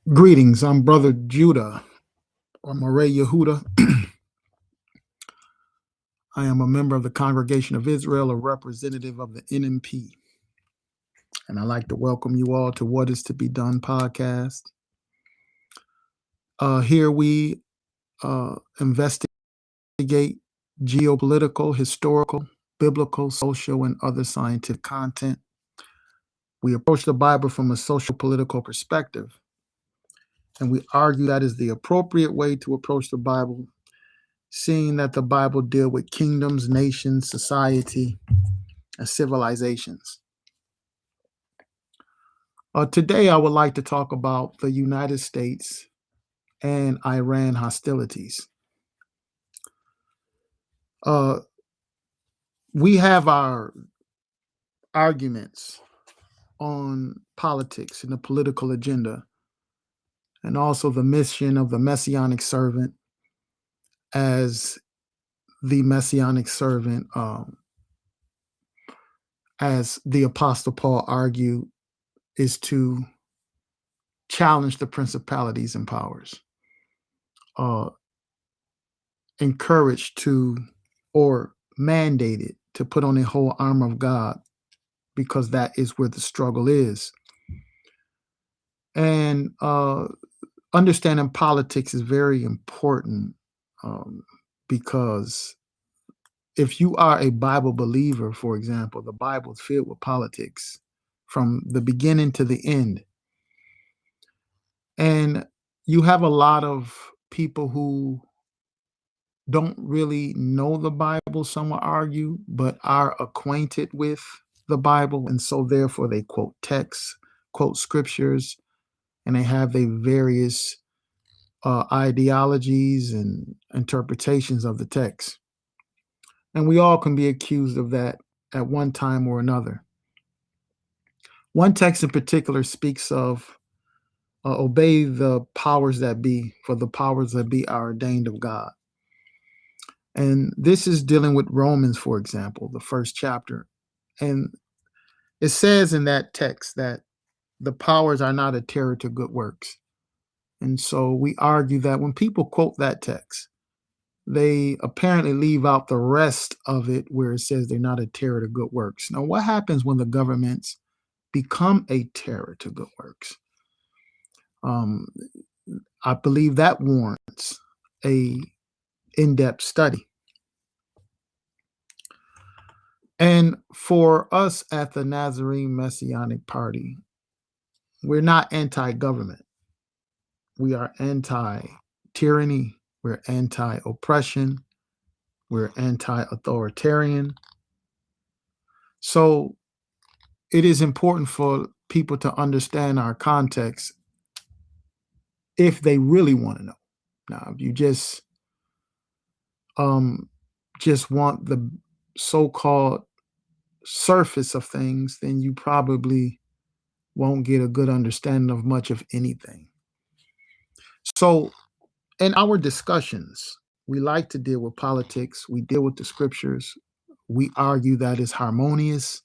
Greetings, I'm Brother Judah, or Moray Yehuda. I am a member of the Congregation of Israel, a representative of the NMP. And I'd like to welcome you all to What Is to Be Done podcast. Here we investigate geopolitical, historical, biblical, social, and other scientific content. We approach the Bible from a social political perspective, and we argue that is the appropriate way to approach the Bible, seeing that the Bible deals with kingdoms, nations, society, and civilizations. Today, I would like to talk about the United States and Iran hostilities. We have our arguments on politics and the political agenda, and also the mission of the messianic servant, as the messianic servant, as the Apostle Paul argued, is to challenge the principalities and powers, encouraged to or mandated to put on a whole armor of God, because that is where the struggle is. And understanding politics is very important, because if you are a Bible believer, for example, the Bible is filled with politics from the beginning to the end. And you have a lot of people who don't really know the Bible, some will argue, but are acquainted with the Bible. And so therefore they quote texts, quote scriptures, and they have their various ideologies and interpretations of the text. And we all can be accused of that at one time or another. One text in particular speaks of obey the powers that be, for the powers that be are ordained of God. And this is dealing with Romans, for example, the first chapter. And it says in that text that the powers are not a terror to good works. And so we argue that when people quote that text, they apparently leave out the rest of it where it says they're not a terror to good works. Now, what happens when the governments become a terror to good works? I believe that warrants a in-depth study. And for us at the Nazarene Messianic Party, we're not anti-government. We are anti-tyranny. We're anti-oppression. We're anti-authoritarian. So it is important for people to understand our context if they really want to know. Now, if you just want the so-called surface of things, then you probably won't get a good understanding of much of anything. So in our discussions, we like to deal with politics. We deal with the scriptures. We argue that it's harmonious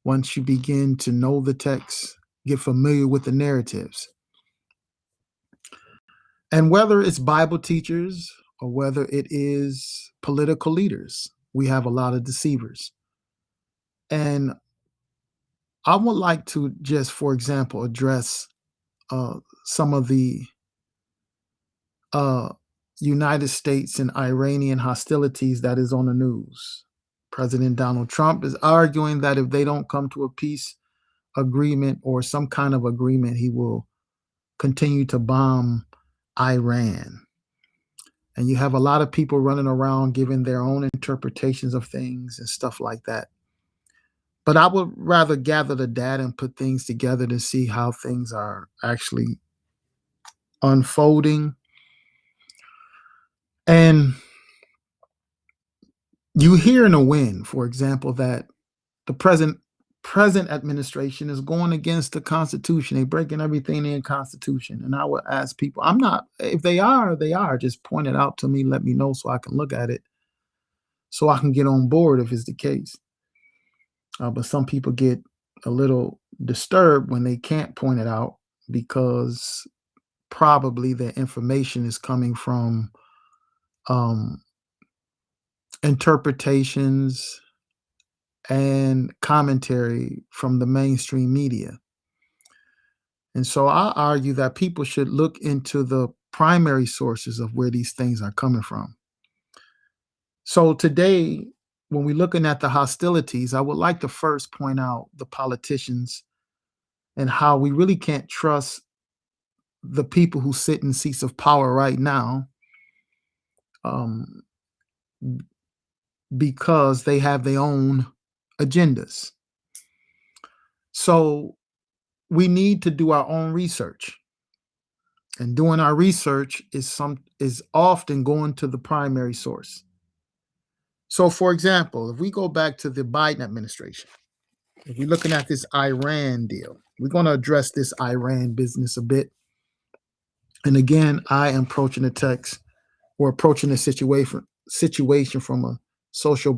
once you begin to know the text, get familiar with the narratives. And whether it's Bible teachers or whether it is political leaders, we have a lot of deceivers. And I would like to just, for example, address some of the United States and Iranian hostilities that is on the news. President Donald Trump is arguing that if they don't come to a peace agreement or some kind of agreement, he will continue to bomb Iran. And you have a lot of people running around giving their own interpretations of things and stuff like that. But I would rather gather the data and put things together to see how things are actually unfolding. And you hear in the wind, for example, that the present administration is going against the Constitution. They're breaking everything in the Constitution. And I would ask people, I'm not, if they are, they are. Just point it out to me, let me know so I can look at it, so I can get on board if it's the case. But some people get a little disturbed when they can't point it out because probably that information is coming from um, interpretations and commentary from the mainstream media. And so I argue that people should look into the primary sources of where these things are coming from. So today, when we're looking at the hostilities, I would like to first point out the politicians and how we really can't trust the people who sit in seats of power right now, um, because they have their own agendas. So we need to do our own research. And doing our research is often going to the primary source. So for example, if we go back to the Biden administration, if we're looking at this Iran deal, we're going to address this Iran business a bit. And again, I am approaching the text or approaching the situation from a social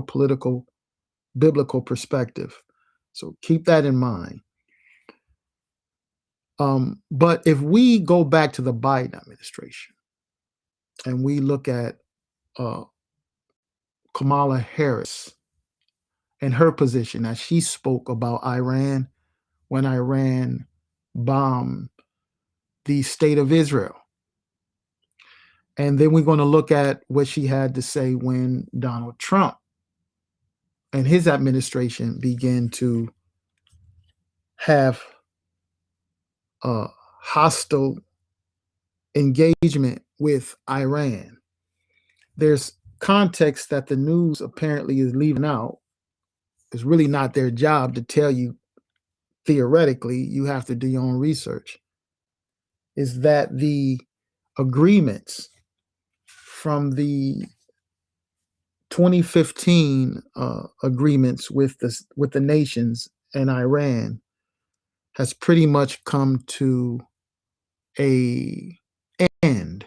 political biblical perspective. So keep that in mind. But if we go back to the Biden administration and we look at uh, Kamala Harris and her position as she spoke about Iran when Iran bombed the state of Israel. And then we're going to look at what she had to say when Donald Trump and his administration began to have a hostile engagement with Iran. There's context that the news apparently is leaving out. It's really not their job to tell you theoretically. You have to do your own research. Is that the agreements from the 2015 agreements with the nations and Iran has pretty much come to a end.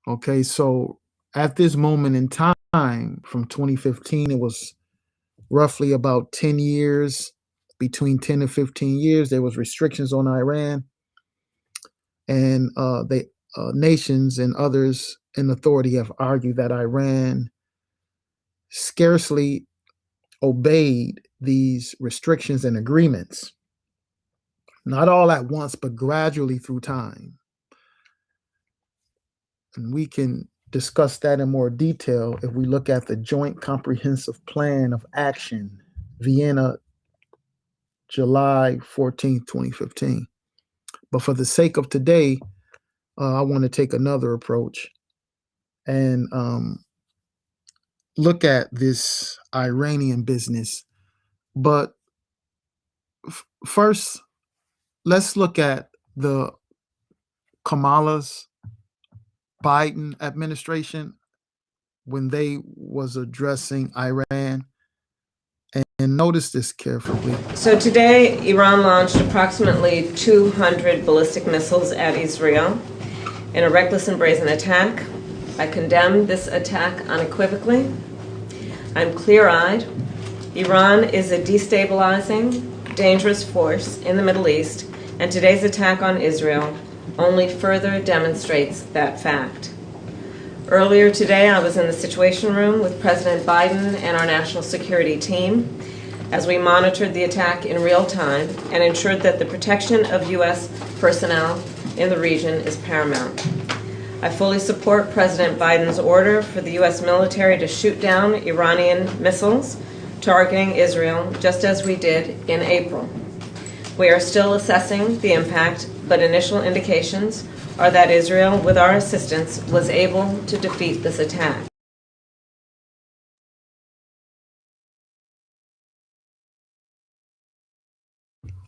Okay, so at this moment in time, from 2015, it was roughly about 10 years, between 10 and 15 years. There was restrictions on Iran, and the nations and others in authority have argued that Iran scarcely obeyed these restrictions and agreements, not all at once, but gradually through time. And we can discuss that in more detail if we look at the Joint Comprehensive Plan of Action, Vienna, July 14th, 2015. But for the sake of today, I want to take another approach and look at this Iranian business. But first, let's look at the Kamala's Biden administration when they was addressing Iran. And notice this carefully. So today, Iran launched approximately 200 ballistic missiles at Israel in a reckless and brazen attack. I condemn this attack unequivocally. I'm clear-eyed. Iran is a destabilizing, dangerous force in the Middle East, and today's attack on Israel only further demonstrates that fact. Earlier today, I was in the Situation Room with President Biden and our national security team as we monitored the attack in real time and ensured that the protection of U.S. personnel in the region is paramount. I fully support President Biden's order for the U.S. military to shoot down Iranian missiles targeting Israel, just as we did in April. We are still assessing the impact, but initial indications are that Israel, with our assistance, was able to defeat this attack.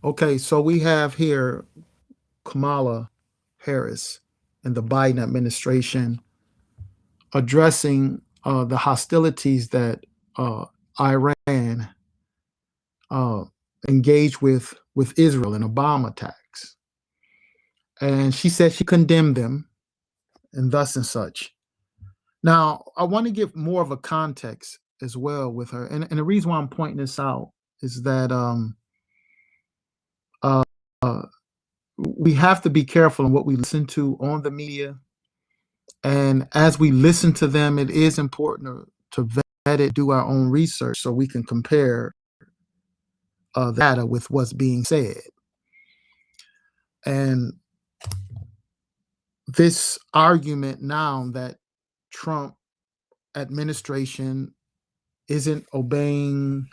Okay, so we have here Kamala Harris and the Biden administration addressing the hostilities that Iran engaged with Israel in a bomb attacks. And she said she condemned them and thus and such. Now, I want to give more of a context as well with her. And the reason why I'm pointing this out is that uh, we have to be careful in what we listen to on the media. And as we listen to them, it is important to vet it, do our own research so we can compare the data with what's being said. And this argument now that Trump administration isn't obeying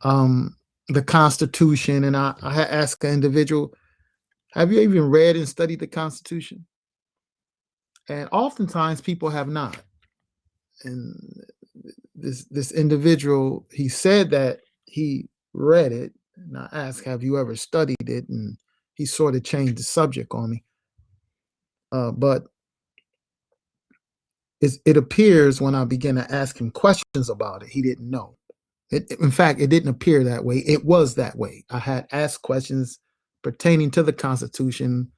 the Constitution, and I asked an individual, have you even read and studied the Constitution? And oftentimes people have not. And this individual, he said that he read it, and I asked, have you ever studied it? And he sort of changed the subject on me. But it appears when I began to ask him questions about it, he didn't know. In fact, it didn't appear that way. It was that way. I had asked questions pertaining to the Constitution,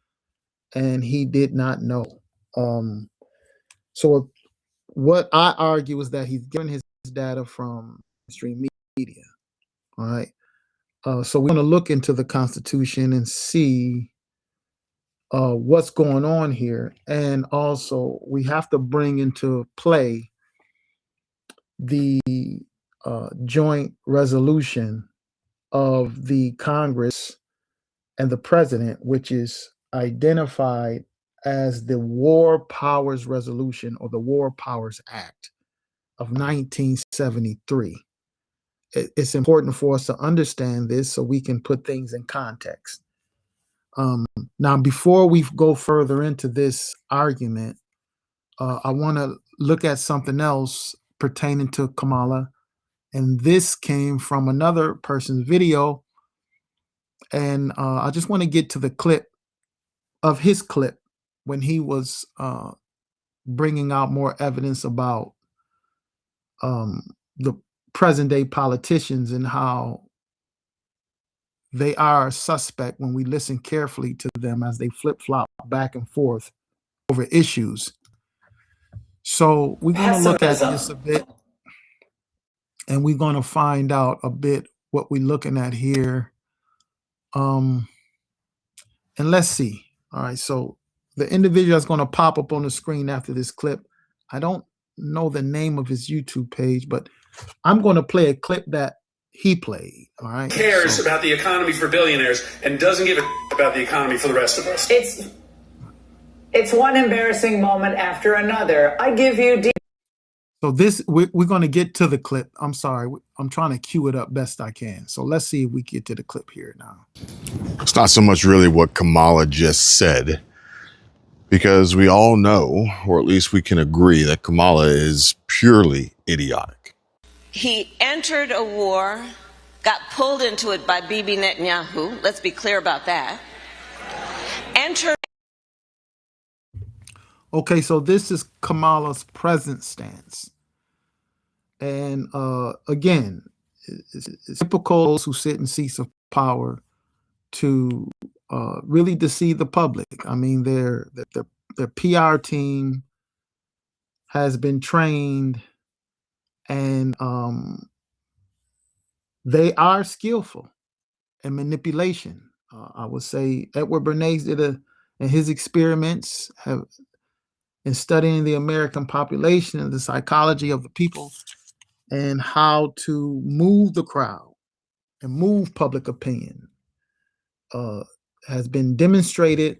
and he did not know. So what I argue is that he's given his data from mainstream media. All right. So we're going to look into the Constitution and see what's going on here. And also, we have to bring into play the joint resolution of the Congress and the president, which is identified as the War Powers Resolution or the War Powers Act of 1973. It's important for us to understand this so we can put things in context. Now, before we go further into this argument, I want to look at something else pertaining to Kamala. And this came from another person's video. And I just want to get to the clip of his clip when he was bringing out more evidence about the present day politicians and how they are suspect when we listen carefully to them as they flip-flop back and forth over issues. So we're going to look at this a bit, and we're going to find out a bit what we're looking at here. And let's see. All right, so the individual that's going to pop up on the screen after this clip, I don't know the name of his YouTube page, but I'm going to play a clip that he played. All right. Cares about the economy for billionaires and doesn't give a about the economy for the rest of us. It's one embarrassing moment after another. I give you. So this we're going to get to the clip. I'm sorry. I'm trying to cue it up best I can. So let's see if we get to the clip here now. It's not so much really what Kamala just said, because we all know, or at least we can agree, that Kamala is purely idiotic. He entered a war, got pulled into it by Bibi Netanyahu. Let's be clear about that. Okay, so this is Kamala's present stance. And again, it's typical those who sit in seats of power to really deceive the public. I mean, their PR team has been trained, and they are skillful in manipulation. I would say Edward Bernays did and his experiments have in studying the American population and the psychology of the people and how to move the crowd and move public opinion has been demonstrated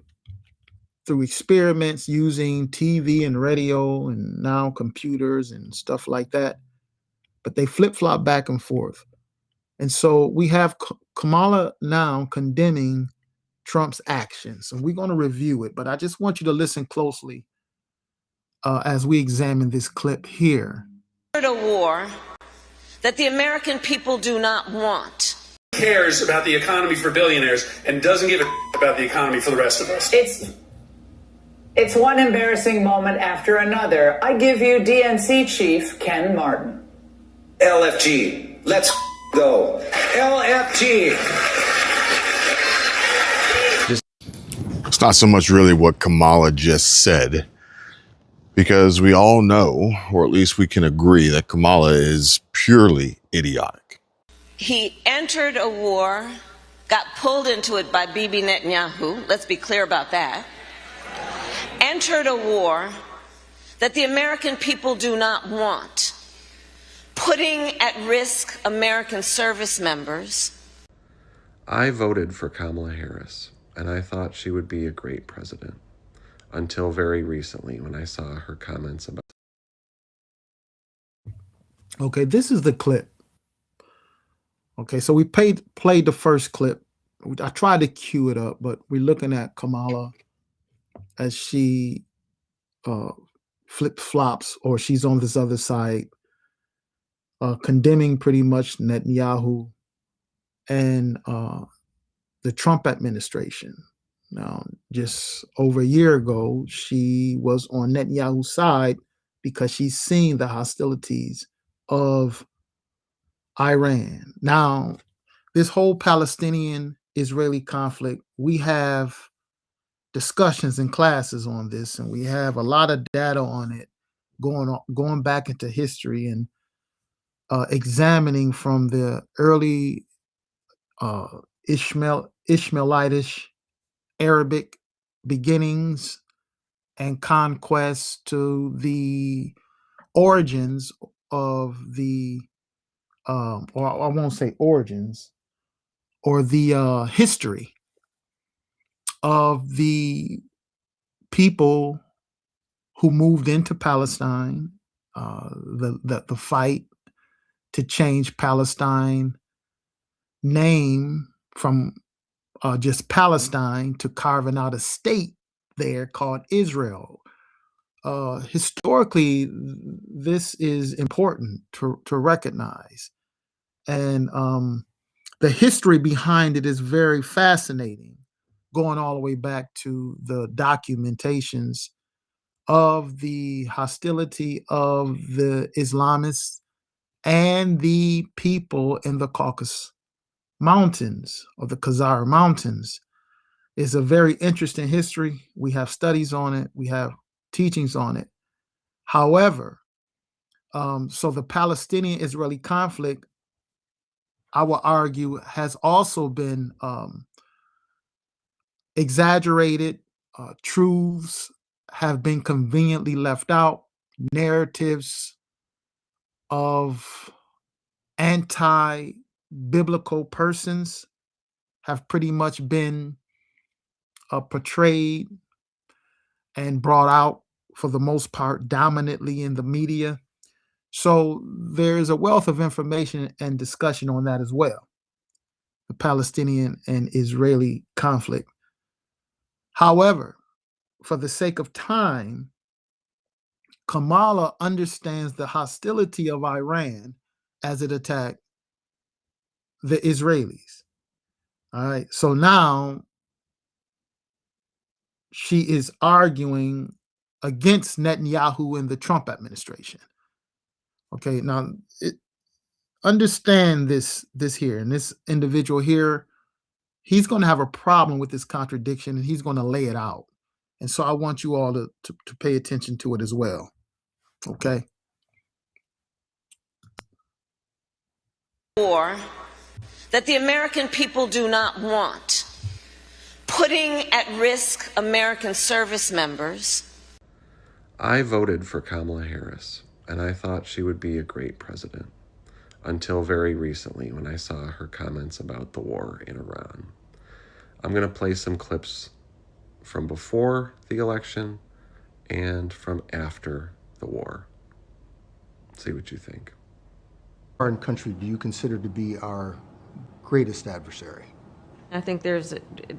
through experiments using TV and radio and now computers and stuff like that. But they flip-flop back and forth. And so we have Kamala now condemning Trump's actions, and we're going to review it. But I just want you to listen closely as we examine this clip here. A war that the American people do not want. Cares about the economy for billionaires and doesn't give a about the economy for the rest of us. It's one embarrassing moment after another. I give you DNC Chief Ken Martin. LFG, let's go. LFG. It's not so much really what Kamala just said, because we all know, or at least we can agree, that Kamala is purely idiotic. He entered a war, got pulled into it by Bibi Netanyahu, let's be clear about that, entered a war that the American people do not want, putting at risk American service members. I voted for Kamala Harris, and I thought she would be a great president, until very recently when I saw her comments about. Okay, this is the clip. Okay, so we played the first clip. I tried to cue it up, but we're looking at Kamala as she flip-flops, or she's on this other side, condemning pretty much Netanyahu and the Trump administration. Now, just over a year ago, she was on Netanyahu's side because she's seen the hostilities of Iran. Now, this whole Palestinian-Israeli conflict, we have discussions in classes on this, and we have a lot of data on it going back into history and examining from the early Ishmaelitish Arabic beginnings and conquests to the origins of the, or I won't say origins, or the history of the people who moved into Palestine, the fight to change Palestine name from just Palestine to carving out a state there called Israel. Historically, this is important to recognize. And the history behind it is very fascinating, going all the way back to the documentations of the hostility of the Islamists and the people in the Caucasus Mountains, or the Khazar Mountains. It's a very interesting history. We have studies on it. We have teachings on it. However, so the Palestinian-Israeli conflict, I will argue, has also been exaggerated. Truths have been conveniently left out. Narratives of anti-biblical persons have pretty much been portrayed and brought out, for the most part, dominantly in the media. So there's a wealth of information and discussion on that as well, the Palestinian and Israeli conflict. However, for the sake of time, Kamala understands the hostility of Iran as it attacked the Israelis. All right. So now she is arguing against Netanyahu and the Trump administration. Okay. Now, understand this here, and this individual here, he's going to have a problem with this contradiction, and he's going to lay it out. And so I want you all to pay attention to it as well. Okay. War that the American people do not want, putting at risk American service members. I voted for Kamala Harris, and I thought she would be a great president, until very recently when I saw her comments about the war in Iran. I'm going to play some clips from before the election and from after the war. See what you think. Foreign country do you consider to be our greatest adversary? I think there's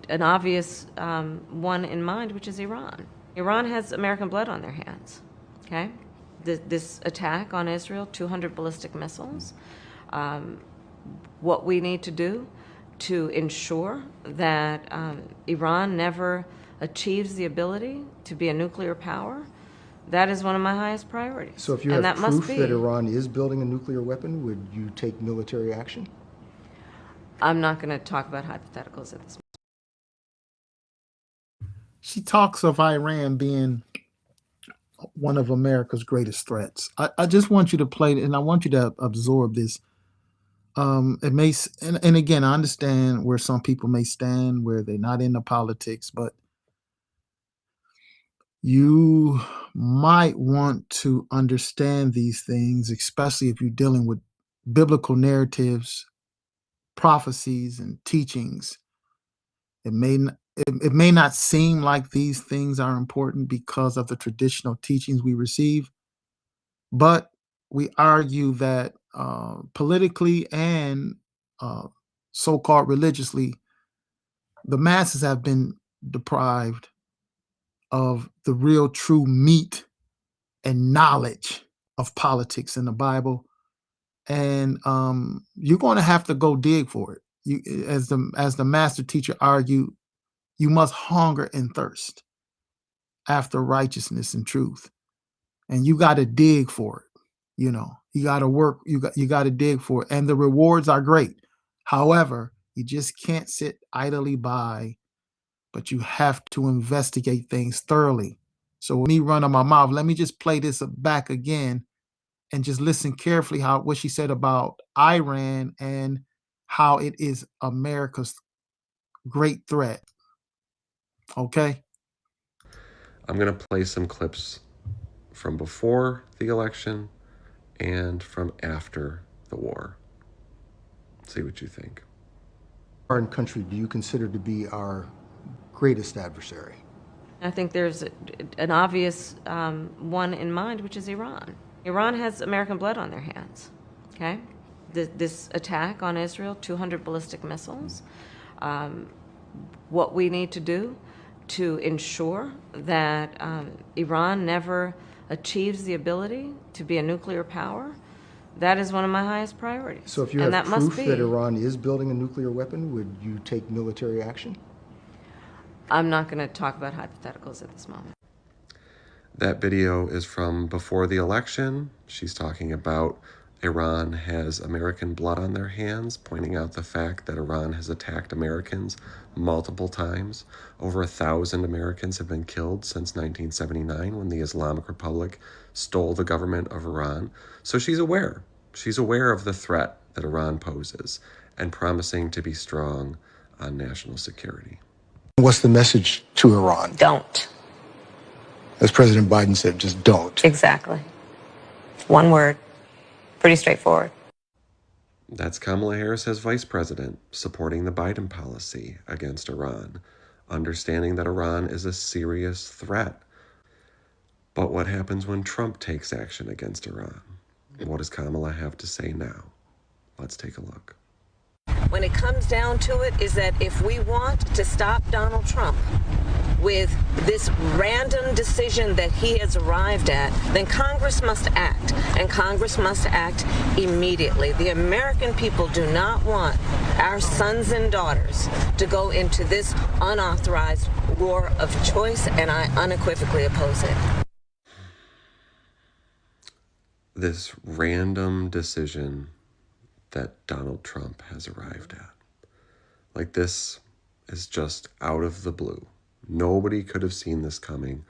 an obvious one in mind, which is Iran. Iran has American blood on their hands, okay? This attack on Israel, 200 ballistic missiles. What we need to do to ensure that Iran never achieves the ability to be a nuclear power, that is one of my highest priorities. So if you have proof that Iran is building a nuclear weapon, would you take military action? I'm not going to talk about hypotheticals at this moment. She talks of Iran being one of America's greatest threats. I just want you to play it, and I want you to absorb this. It may, and again, I understand where some people may stand, where they're not into politics, but you might want to understand these things, especially if you're dealing with biblical narratives, prophecies, and teachings. It may not seem like these things are important because of the traditional teachings we receive, but we argue that politically and uh, so-called religiously, the masses have been deprived of the real true meat and knowledge of politics in the Bible, and you're going to have to go dig for it. You, as the master teacher argued, you must hunger and thirst after righteousness and truth, and you got to dig for it. You got to work. You got to dig for it, and the rewards are great. However, you just can't sit idly by, but you have to investigate things thoroughly. So, with me running my mouth, let me just play this back again and just listen carefully how what she said about Iran and how it is America's great threat. Okay. I'm going to play some clips from before the election and from after the war. See what you think. Foreign country do you consider to be our greatest adversary? I think there's an obvious one in mind, which is Iran. Iran has American blood on their hands, okay? This attack on Israel, 200 ballistic missiles. What we need to do to ensure that Iran never achieves the ability to be a nuclear power, that is one of my highest priorities. So if you And have that must proof be. that Iran is building a nuclear weapon, would you take military action? I'm not going to talk about hypotheticals at this moment. That video is from before the election. She's talking about Iran has American blood on their hands, pointing out the fact that Iran has attacked Americans multiple times. Over 1,000 Americans have been killed since 1979 when the Islamic Republic stole the government of Iran. So she's aware. She's aware of the threat that Iran poses and promising to be strong on national security. What's the message to Iran? Don't. As President Biden said, just don't. Exactly. One word. Pretty straightforward. That's Kamala Harris as vice president, supporting the Biden policy against Iran, understanding that Iran is a serious threat. But what happens when Trump takes action against Iran? What does Kamala have to say now? Let's take a look. When it comes down to it, is that if we want to stop Donald Trump with this random decision that he has arrived at, then Congress must act, and Congress must act immediately. The American people do not want our sons and daughters to go into this unauthorized war of choice, and I unequivocally oppose it. This random decision that Donald Trump has arrived at. Like, this is just out of the blue. Nobody could have seen this coming.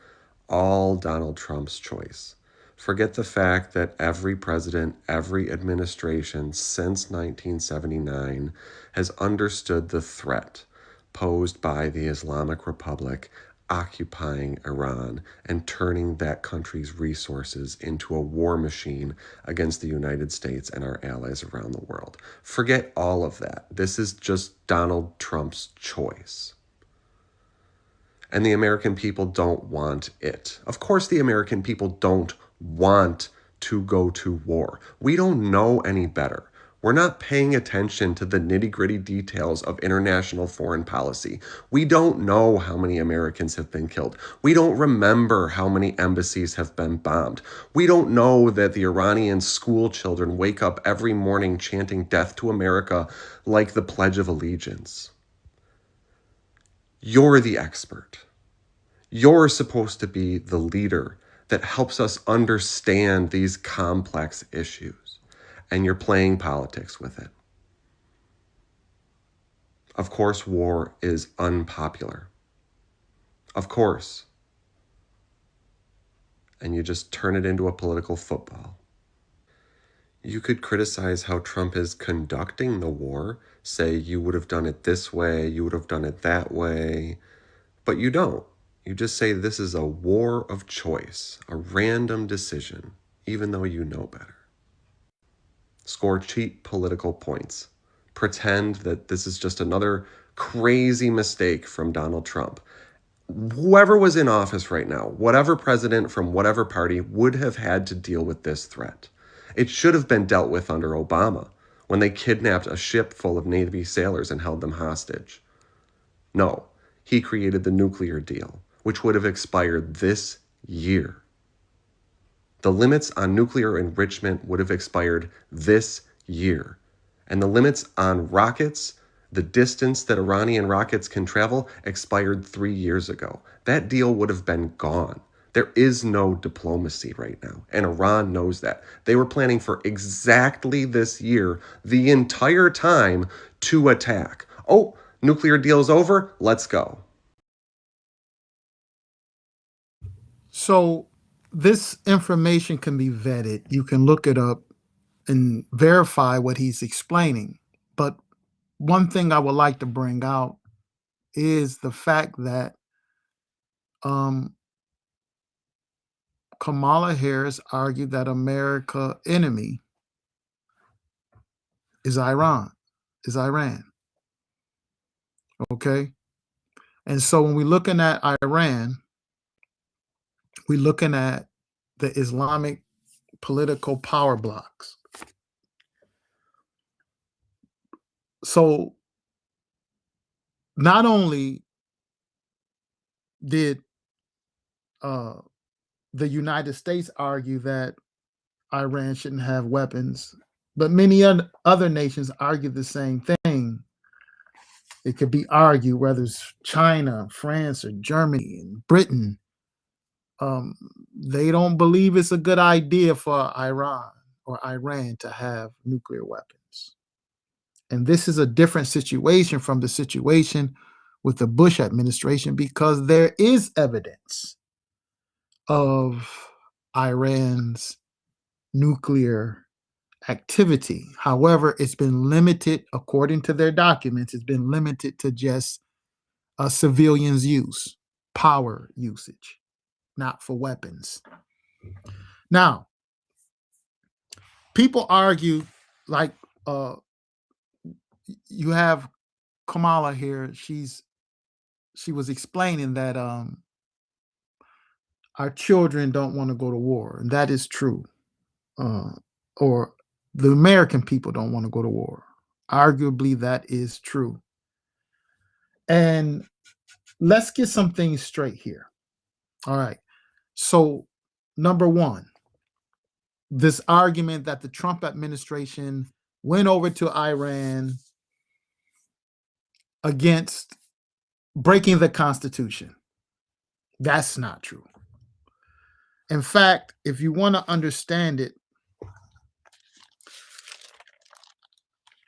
All Donald Trump's choice. Forget the fact that every president, every administration since 1979 has understood the threat posed by the Islamic Republic occupying Iran and turning that country's resources into a war machine against the United States and our allies around the world. Forget all of that. This is just Donald Trump's choice. And the American people don't want it. Of course, the American people don't want to go to war. We don't know any better. We're not paying attention to the nitty-gritty details of international foreign policy. We don't know how many Americans have been killed. We don't remember how many embassies have been bombed. We don't know that the Iranian school children wake up every morning chanting death to America like the Pledge of Allegiance. You're the expert. You're supposed to be the leader that helps us understand these complex issues, and you're playing politics with it. Of course, war is unpopular. Of course. And you just turn it into a political football. You could criticize how Trump is conducting the war, say you would have done it this way, you would have done it that way, but you don't. You just say this is a war of choice, a random decision, even though you know better. Score cheap political points. Pretend that this is just another crazy mistake from Donald Trump. Whoever was in office right now, whatever president from whatever party, would have had to deal with this threat. It should have been dealt with under Obama when they kidnapped a ship full of Navy sailors and held them hostage. No, he created the nuclear deal, which would have expired this year. The limits on nuclear enrichment would have expired this year. And the limits on rockets, the distance that Iranian rockets can travel, expired 3 years ago. That deal would have been gone. There is no diplomacy right now, and Iran knows that. They were planning for exactly this year, the entire time, to attack. Oh, nuclear deal's over, let's go. So this information can be vetted. You can look it up and verify what he's explaining. But one thing I would like to bring out is the fact that Kamala Harris argued that America's enemy is Iran. Okay? And so when we're looking at Iran, we're looking at the Islamic political power blocks. So not only did the United States argue that Iran shouldn't have weapons, but many other nations argue the same thing. It could be argued whether it's China, France, or Germany and Britain. They don't believe it's a good idea for Iran to have nuclear weapons. And this is a different situation from the situation with the Bush administration because there is evidence of Iran's nuclear activity. However, it's been limited, according to their documents, it's been limited to just civilians' use, power usage, not for weapons. Now, people argue, like you have Kamala here. She was explaining that our children don't want to go to war, and that is true. Or the American people don't want to go to war. Arguably, that is true. And let's get some things straight here. All right. So, number one, this argument that the Trump administration went over to Iran against breaking the Constitution. That's not true. In fact, if you want to understand it,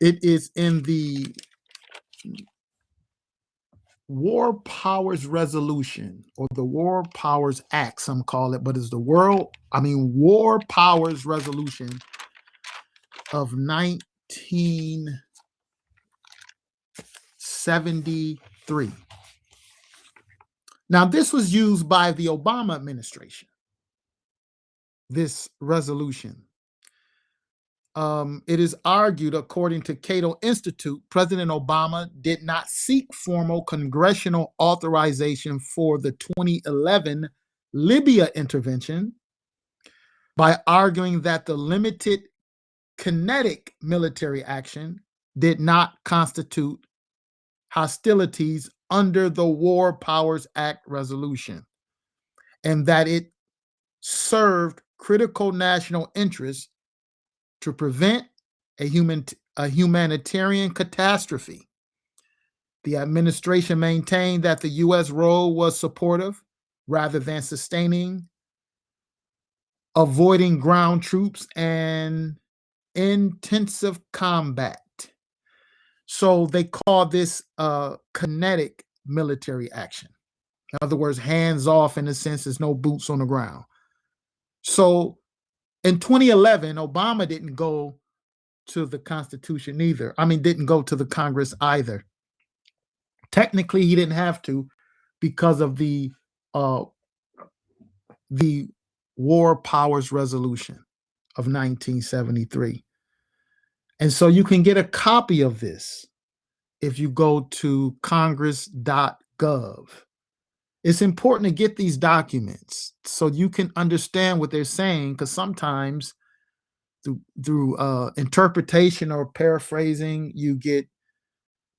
it is in the War Powers Resolution, or the War Powers Act, some call it, but it's the War Powers Resolution of 1973. Now, this was used by the Obama administration, this resolution. It is argued, according to Cato Institute, President Obama did not seek formal congressional authorization for the 2011 Libya intervention by arguing that the limited kinetic military action did not constitute hostilities under the War Powers Act resolution, and that it served critical national interests to prevent a humanitarian catastrophe. The administration maintained that the U.S. role was supportive rather than sustaining, avoiding ground troops and intensive combat. So they call this kinetic military action. In other words, hands off in a sense, there's no boots on the ground. So In 2011, Obama didn't go to the Constitution either. I mean, didn't go to the Congress either. Technically, he didn't have to because of uh, the War Powers Resolution of 1973. And so you can get a copy of this if you go to congress.gov. It's important to get these documents so you can understand what they're saying, because sometimes through interpretation or paraphrasing, you get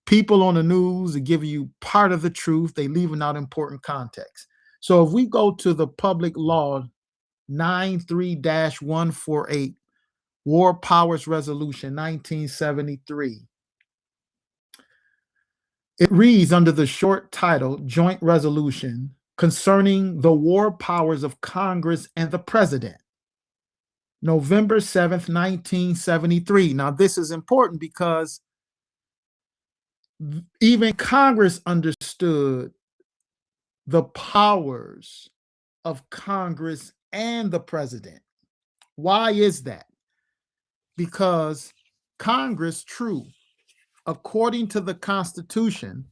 people on the news that give you part of the truth. They leaving out important context. So if we go to the Public Law 93-148, War Powers Resolution 1973, it reads under the short title, Joint Resolution Concerning the War Powers of Congress and the President, November 7th, 1973. Now, this is important because even Congress understood the powers of Congress and the President. Why is that? Because Congress, true, according to the Constitution,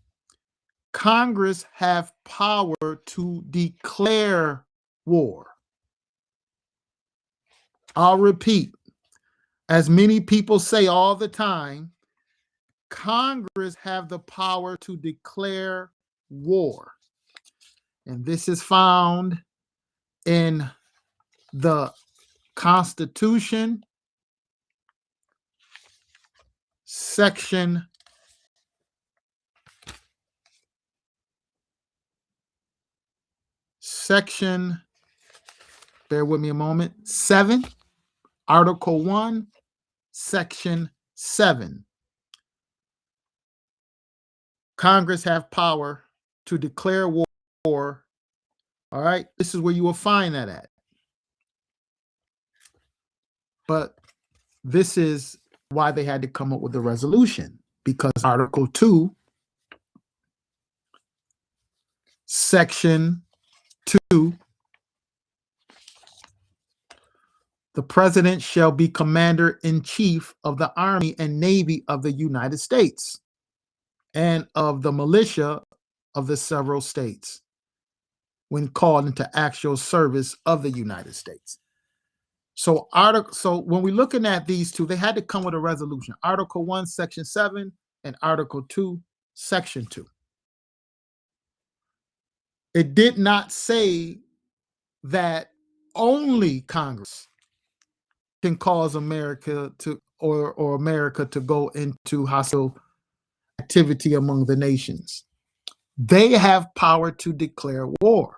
Congress have power to declare war. I'll repeat, as many people say all the time, Congress have the power to declare war. And this is found in the Constitution, section bear with me a moment, 7, Article 1, Section 7. Congress have power to declare war. All right, this is where you will find that at. But this is why they had to come up with a resolution, because Article 2, Section 2, the President shall be Commander-in-Chief of the Army and Navy of the United States and of the militia of the several states when called into actual service of the United States. So when we're looking at these two, they had to come with a resolution. Article 1, Section 7, and Article 2, Section 2. It did not say that only Congress can cause America to or America to go into hostile activity among the nations. They have power to declare war.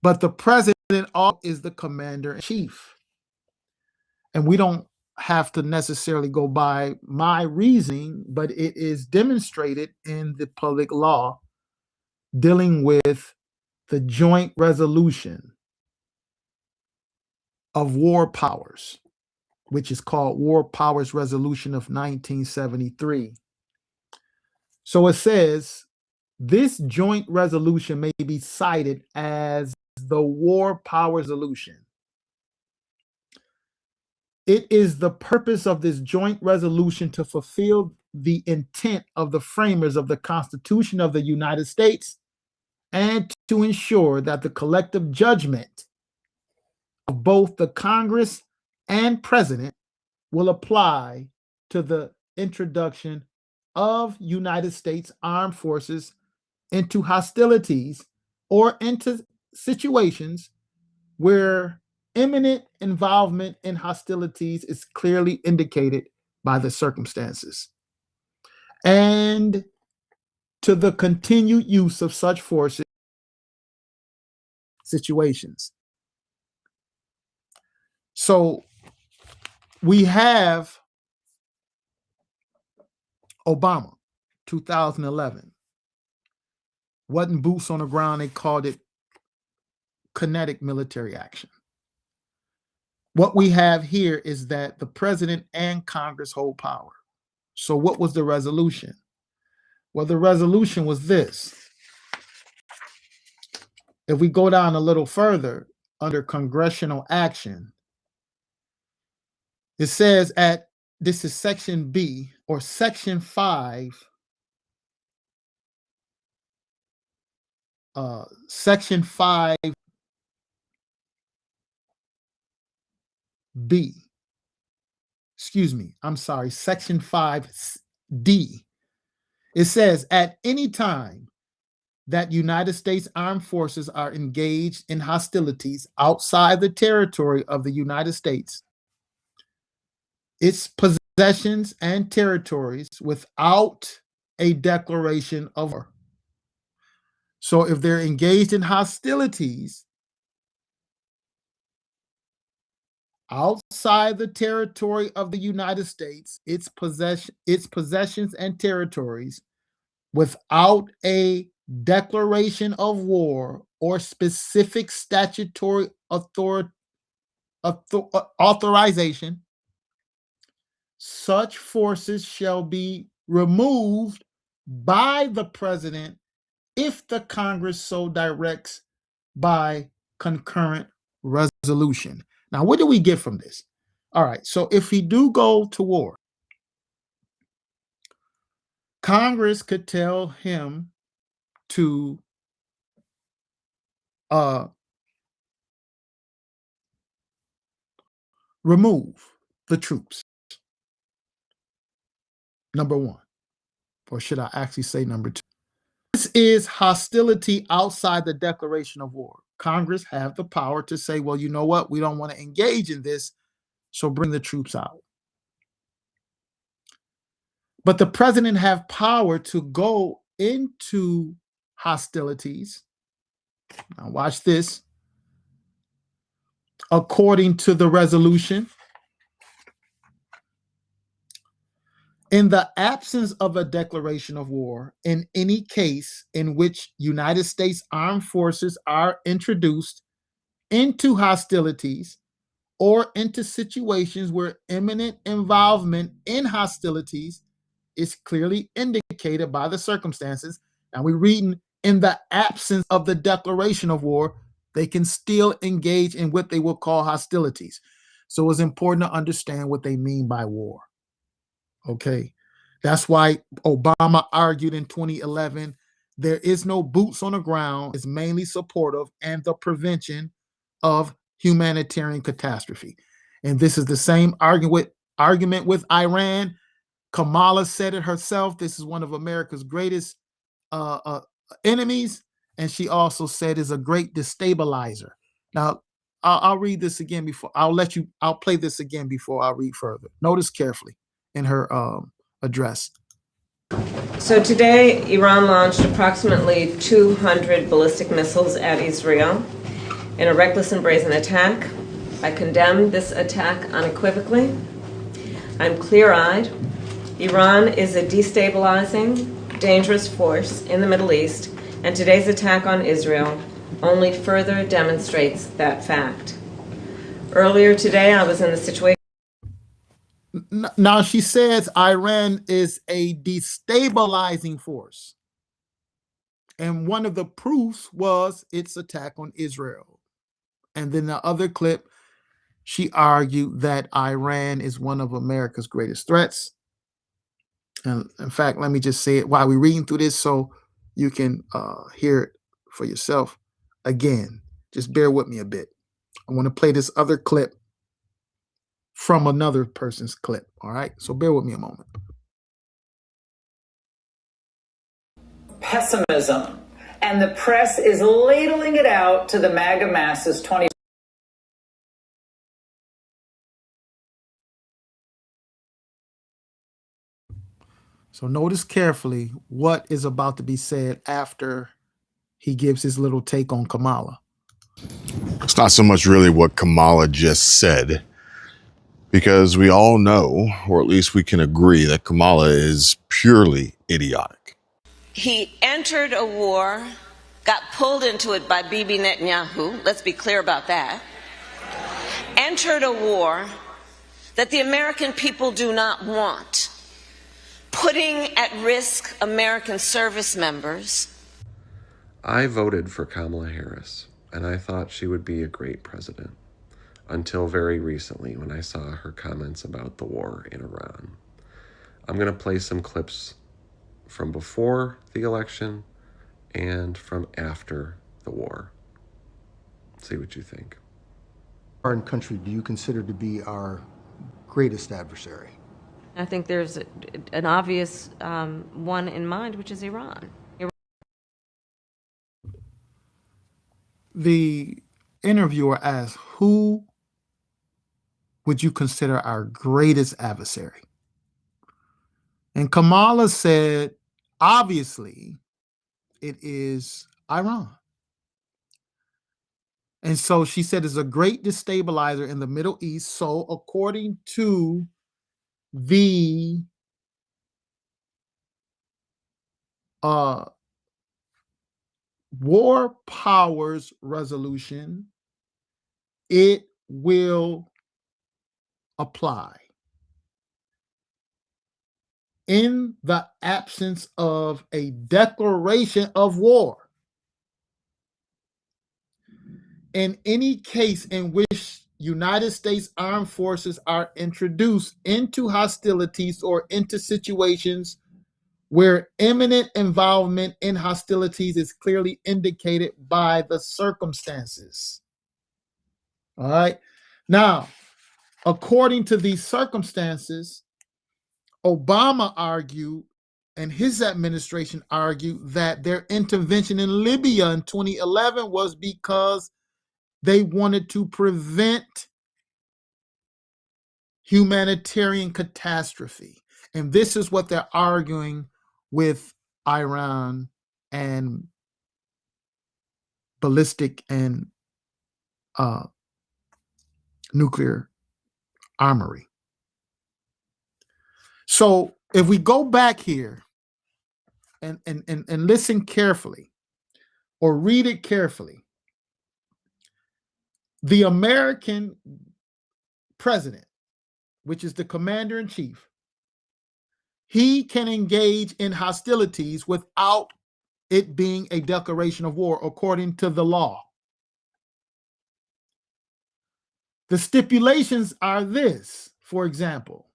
But the president is the commander-in-chief. And we don't have to necessarily go by my reasoning, but it is demonstrated in the public law dealing with the joint resolution of war powers, which is called War Powers Resolution of 1973. So it says, this joint resolution may be cited as the War Powers Resolution. It is the purpose of this joint resolution to fulfill the intent of the framers of the Constitution of the United States and to ensure that the collective judgment of both the Congress and President will apply to the introduction of United States armed forces into hostilities or into situations where imminent involvement in hostilities is clearly indicated by the circumstances, and to the continued use of such forces situations. So we have Obama, 2011. Wasn't boots on the ground, they called it kinetic military action. What we have here is that the president and Congress hold power. So what was the resolution? Well, the resolution was this. If we go down a little further, under congressional action. It says this is section B or section 5, section 5B. Excuse me, I'm sorry, section 5D. It says at any time that United States Armed Forces are engaged in hostilities outside the territory of the United States, its possessions and territories without a declaration of war. So if they're engaged in hostilities outside the territory of the United States, its possessions and territories without a declaration of war or specific statutory authorization, such forces shall be removed by the president if the Congress so directs by concurrent resolution. Now, what do we get from this? All right, so if we do go to war, Congress could tell him to remove the troops, number one, or should I actually say number two? This is hostility outside the declaration of war. Congress have the power to say, well, you know what? We don't want to engage in this, so bring the troops out. But the president have power to go into hostilities. Now watch this. According to the resolution, in the absence of a declaration of war, in any case in which United States armed forces are introduced into hostilities or into situations where imminent involvement in hostilities is clearly indicated by the circumstances, and we're reading in the absence of the declaration of war, they can still engage in what they will call hostilities. So it's important to understand what they mean by war. Okay, that's why Obama argued in 2011 there is no boots on the ground, it's mainly supportive and the prevention of humanitarian catastrophe. And this is the same argument with Iran. Kamala said it herself. This is one of America's greatest enemies, and she also said is a great destabilizer. Now, I'll read this again before I'll play this again before I read further. Notice carefully in her address. So today, Iran launched approximately 200 ballistic missiles at Israel in a reckless and brazen attack. I condemn this attack unequivocally. I'm clear-eyed. Iran is a destabilizing, dangerous force in the Middle East, and today's attack on Israel only further demonstrates that fact. Earlier today, I was in the situation. Now, she says Iran is a destabilizing force. And one of the proofs was its attack on Israel. And then the other clip, she argued that Iran is one of America's greatest threats. And in fact, let me just say it while we're reading through this so you can hear it for yourself. Again, just bear with me a bit. I want to play this other clip from another person's clip. All right, so bear with me a moment. Pessimism. And the press is ladling it out to the MAGA masses 20. So notice carefully what is about to be said after he gives his little take on Kamala. It's not so much really what Kamala just said, because we all know, or at least we can agree, that Kamala is purely idiotic. He entered a war, got pulled into it by Bibi Netanyahu, let's be clear about that, entered a war that the American people do not want, putting at risk American service members. I voted for Kamala Harris, and I thought she would be a great president until very recently when I saw her comments about the war in Iran. I'm going to play some clips from before the election and from after the war. See what you think. Foreign country do you consider to be our greatest adversary? I think there's an obvious one in mind, which is Iran. The interviewer asked, who would you consider our greatest adversary? And Kamala said, obviously, it is Iran. And so she said it's a great destabilizer in the Middle East. So according to the War Powers Resolution, it will apply in the absence of a declaration of war. In any case in which United States armed forces are introduced into hostilities or into situations where imminent involvement in hostilities is clearly indicated by the circumstances. All right. Now, according to these circumstances, Obama argued and his administration argued that their intervention in Libya in 2011 was because they wanted to prevent humanitarian catastrophe. And this is what they're arguing with Iran and ballistic and nuclear armory. So if we go back here and listen carefully or read it carefully, the American president, which is the commander in chief, he can engage in hostilities without it being a declaration of war according to the law. The stipulations are this, for example,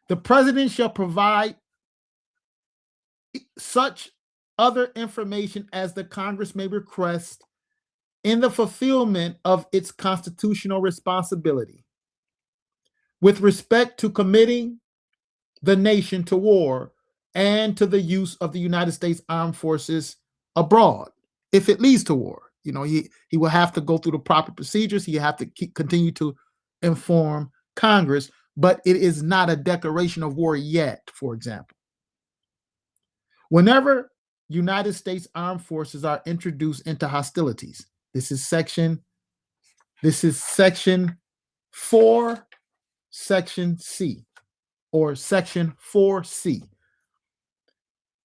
the president shall provide such other information as the Congress may request in the fulfillment of its constitutional responsibility with respect to committing the nation to war and to the use of the United States Armed Forces abroad, if it leads to war. You know, he will have to go through the proper procedures. He have to continue to inform Congress, but it is not a declaration of war yet, for example. Whenever United States Armed Forces are introduced into hostilities, this is section 4, section C, or section 4C.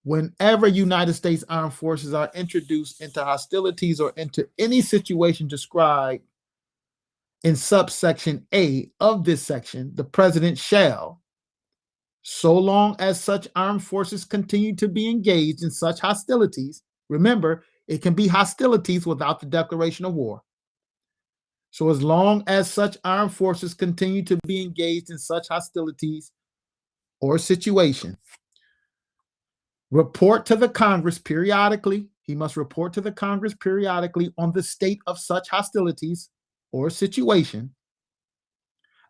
Whenever United States Armed Forces are introduced into hostilities or into any situation described in subsection A of this section, the president shall, so long as such armed forces continue to be engaged in such hostilities, remember, it can be hostilities without the declaration of war. So as long as such armed forces continue to be engaged in such hostilities or situation, report to the Congress periodically. He must report to the Congress periodically on the state of such hostilities or situation,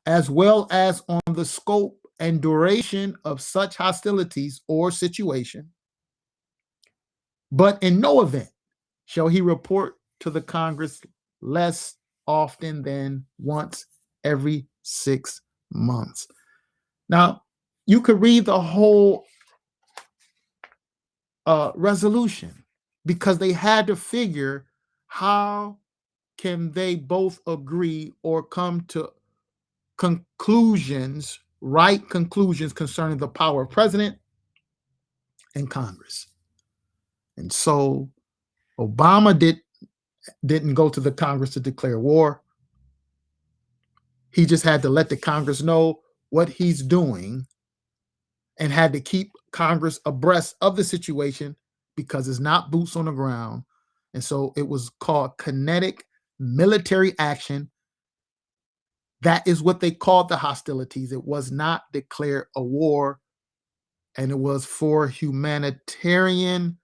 as well as on the scope and duration of such hostilities or situation. But in no event shall he report to the Congress less often than once every 6 months. Now, you could read the whole resolution because they had to figure how can they both agree or come to conclusions, right conclusions concerning the power of president and Congress. And so Obama didn't go to the Congress to declare war. He just had to let the Congress know what he's doing and had to keep Congress abreast of the situation because it's not boots on the ground. And so it was called kinetic military action. That is what they called the hostilities. It was not declared a war, and it was for humanitarian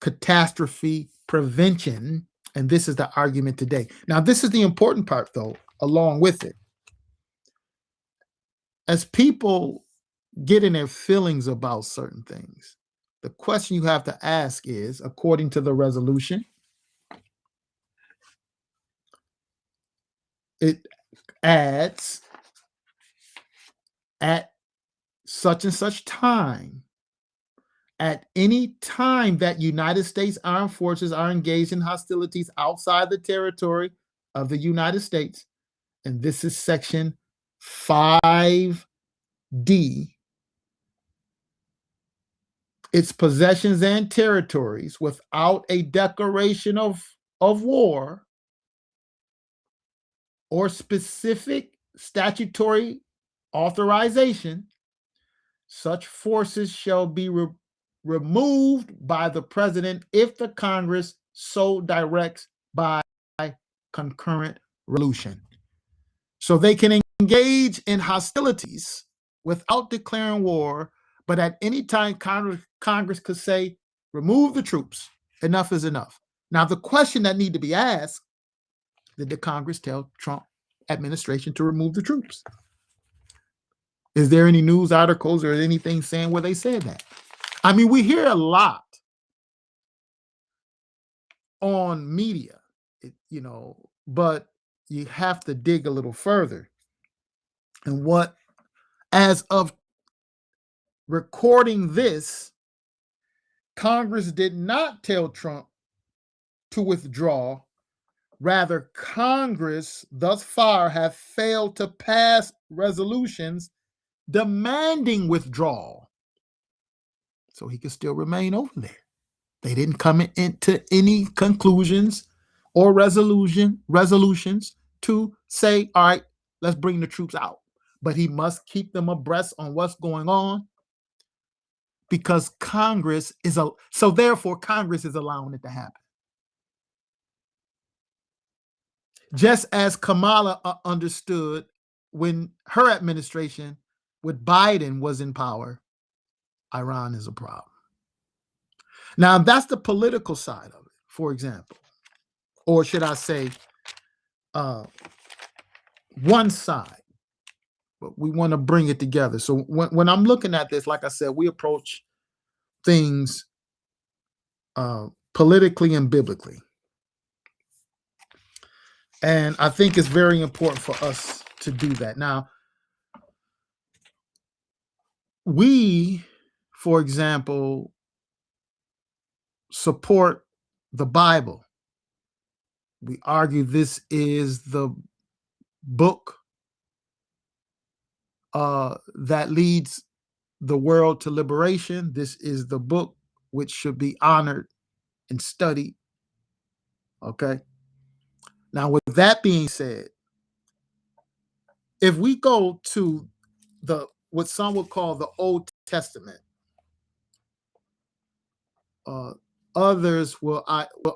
catastrophe prevention. And this is the argument today. Now, this is the important part, though, along with it. As people get in their feelings about certain things, the question you have to ask is, according to the resolution, it adds at such and such time, at any time that United States armed forces are engaged in hostilities outside the territory of the United States, and this is section 5D, its possessions and territories without a declaration of war or specific statutory authorization, such forces shall be removed by the president if the Congress so directs by concurrent resolution. So they can engage in hostilities without declaring war, but at any time Congress could say, remove the troops. Enough is enough. Now, the question that need to be asked, did the Congress tell Trump administration to remove the troops? Is there any news articles or anything saying where they said that? I mean, we hear a lot on media, but you have to dig a little further. And what, as of recording this, Congress did not tell Trump to withdraw. Rather, Congress thus far have failed to pass resolutions demanding withdrawal, so he could still remain over there. They didn't come into any conclusions or resolutions to say, all right, let's bring the troops out. But he must keep them abreast on what's going on, because Congress is therefore Congress is allowing it to happen. Just as Kamala understood when her administration with Biden was in power, Iran is a problem. Now, that's the political side of it, for example. Or should I say, one side. But we want to bring it together. So when I'm looking at this, like I said, we approach things politically and biblically. And I think it's very important for us to do that. Now, we, for example, support the Bible. We argue this is the book that leads the world to liberation. This is the book which should be honored and studied. Okay. Now, with that being said, if we go to what some would call the Old Testament, others will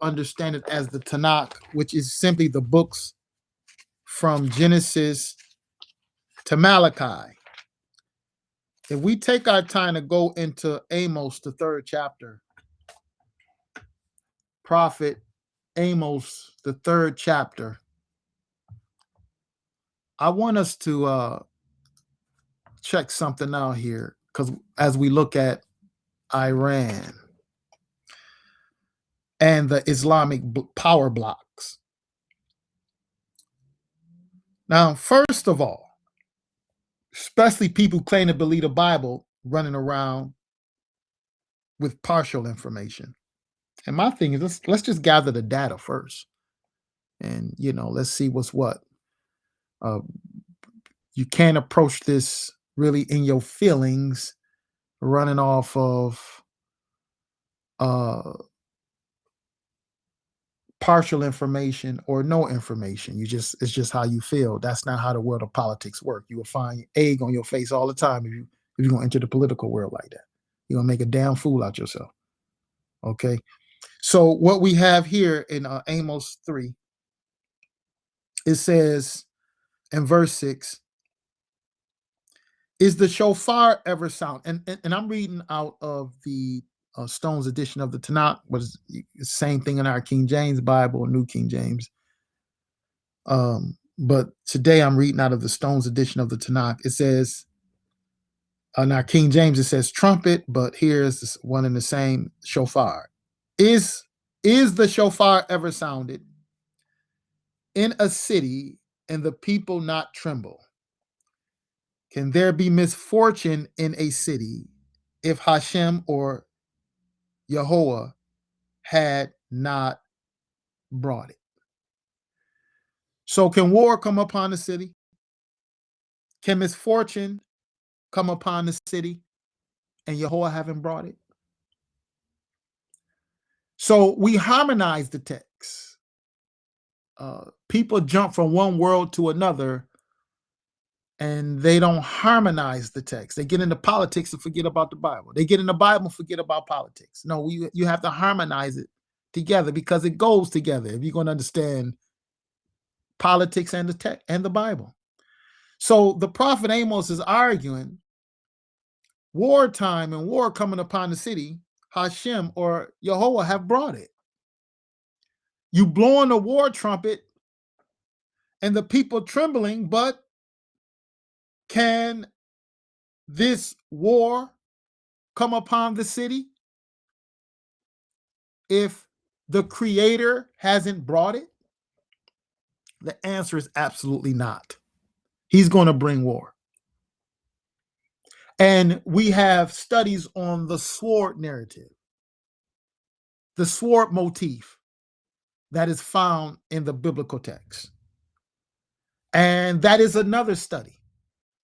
understand it as the Tanakh, which is simply the books from Genesis to Malachi. If we take our time to go into Amos, the 3rd chapter, Prophet Amos, the 3rd chapter, I want us to check something out here, because as we look at Iran and the Islamic power blocks. Now, first of all, especially people who claim to believe the Bible running around with partial information. And my thing is, let's just gather the data first. And, let's see what's what. You can't approach this really in your feelings, running off of partial information or no information. It's just how you feel. That's not how the world of politics work. You will find egg on your face all the time if you're going to enter the political world like that. You're going to make a damn fool out yourself. Okay. So what we have here in Amos 3, it says in verse 6, is the shofar ever sound? And I'm reading out of the Stone's edition of the Tanakh, which is the same thing in our King James Bible, New King James. But today I'm reading out of the Stone's edition of the Tanakh. It says, in our King James, it says trumpet, but here's this one in the same, shofar. Is the shofar ever sounded in a city and the people not tremble? Can there be misfortune in a city if Hashem or Yahweh had not brought it? So can war come upon the city? Can misfortune come upon the city and Yahweh haven't brought it? So we harmonize the text. People jump from one world to another and they don't harmonize the text. They get into politics and forget about the Bible. They get in the Bible and forget about politics. No, you have to harmonize it together because it goes together if you're going to understand politics and the text and the Bible. So the prophet Amos is arguing wartime and war coming upon the city, Hashem or Yahweh have brought it. You blowing the war trumpet and the people trembling, but can this war come upon the city if the Creator hasn't brought it? The answer is absolutely not. He's going to bring war. And we have studies on the sword narrative, the sword motif that is found in the biblical text. And that is another study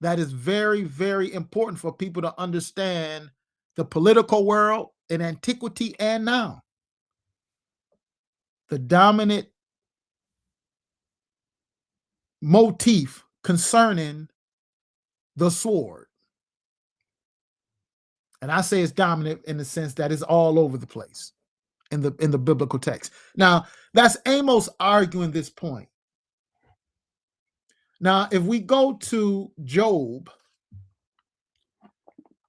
that is very, very important for people to understand the political world in antiquity and now. The dominant motif concerning the sword. And I say it's dominant in the sense that it's all over the place in the biblical text. Now, that's Amos arguing this point. Now, if we go to Job,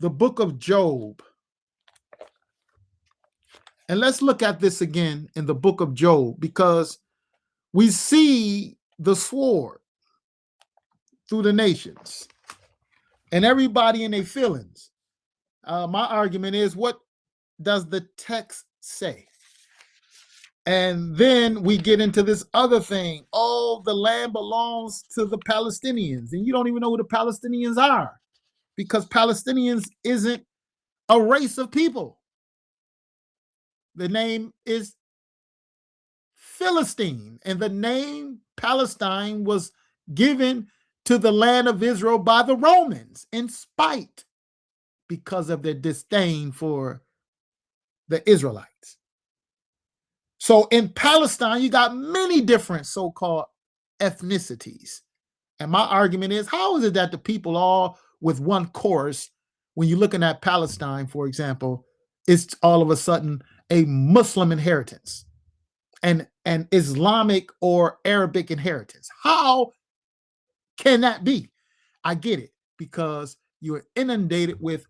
the book of Job, and let's look at this again in the book of Job, because we see the sword through the nations and everybody in their feelings. My argument is, what does the text say? And then we get into this other thing. Oh, the land belongs to the Palestinians. And you don't even know who the Palestinians are, because Palestinians isn't a race of people. The name is Philistine, and the name Palestine was given to the land of Israel by the Romans in spite, because of their disdain for the Israelites. So in Palestine, you got many different so-called ethnicities. And my argument is, how is it that the people all with one chorus, when you're looking at Palestine, for example, it's all of a sudden a Muslim inheritance and an Islamic or Arabic inheritance? How can that be? I get it, because you're inundated with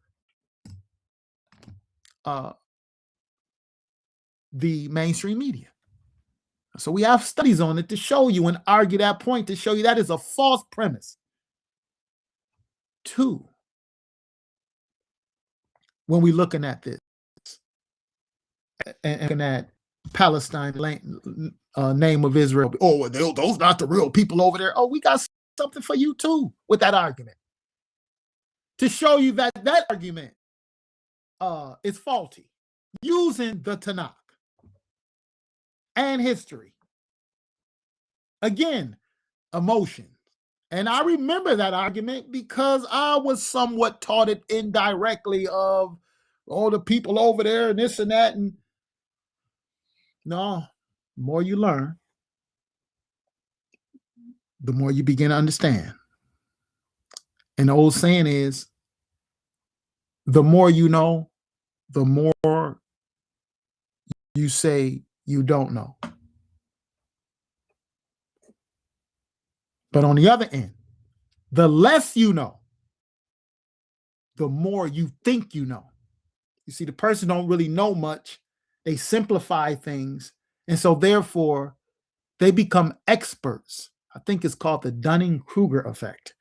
the mainstream media. So we have studies on it to show you and argue that point, to show you that is a false premise. Two, when we're looking at this and looking at Palestine, name of Israel, oh, well, those not the real people over there. Oh, we got something for you too with that argument, to show you that that argument is faulty, using the Tanakh and history. Again, emotion. And I remember that argument because I was somewhat taught it indirectly of all the people over there and this and that. And no, the more you learn, the more you begin to understand. And the old saying is, the more you know, the more you say you don't know. But on the other end, the less you know, the more you think you know. You see, the person don't really know much. They simplify things. And so therefore, they become experts. I think it's called the Dunning-Kruger effect.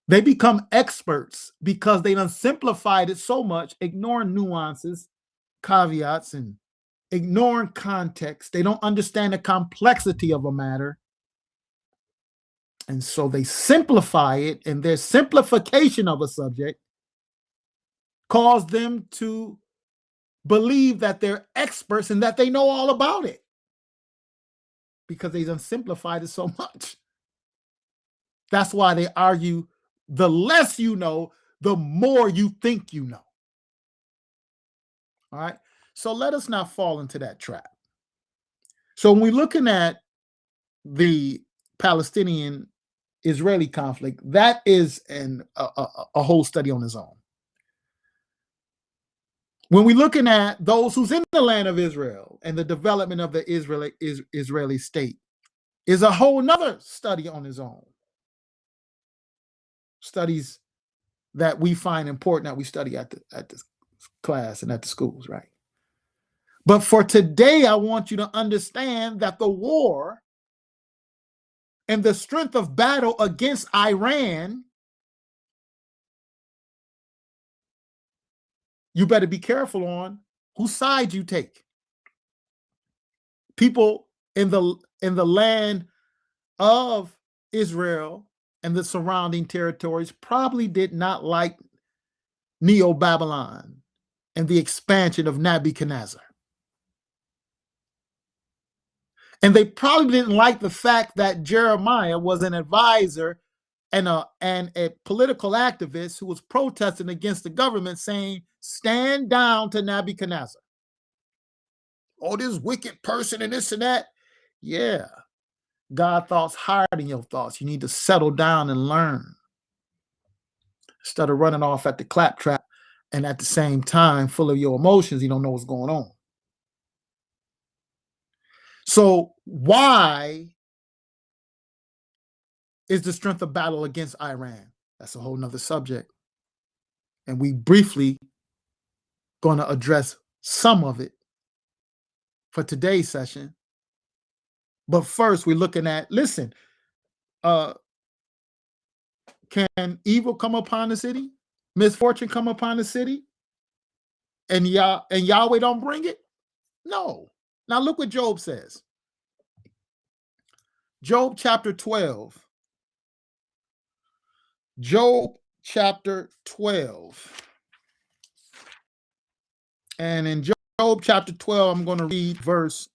They become experts because they done simplified it so much, ignoring nuances, caveats, and ignoring context. They don't understand the complexity of a matter. And so they simplify it, and their simplification of a subject cause them to believe that they're experts and that they know all about it because they done simplified it so much. That's why they argue the less you know, the more you think you know. All right. So let us not fall into that trap. So when we're looking at the Palestinian Israeli conflict, that is a whole study on its own. When we're looking at those who's in the land of Israel and the development of the Israeli state, is a whole nother study on its own. Studies that we find important that we study at the class and at the schools, right? But for today, I want you to understand that the war and the strength of battle against Iran, you better be careful on whose side you take. People in the land of Israel and the surrounding territories probably did not like Neo-Babylon and the expansion of Nebuchadnezzar. And they probably didn't like the fact that Jeremiah was an advisor and a political activist who was protesting against the government, saying, stand down to Nebuchadnezzar. Oh, this wicked person and this and that. Yeah. God thoughts higher than your thoughts. You need to settle down and learn. Instead of running off at the claptrap and at the same time full of your emotions, you don't know what's going on. So why is the strength of battle against Iran? That's a whole nother subject. And we briefly going to address some of it for today's session. But first we're looking at, listen, can evil come upon the city? Misfortune come upon the city? And Yahweh don't bring it? No. Now look what Job says. Job chapter 12. Job chapter 12. And in Job chapter 12, I'm going to read verse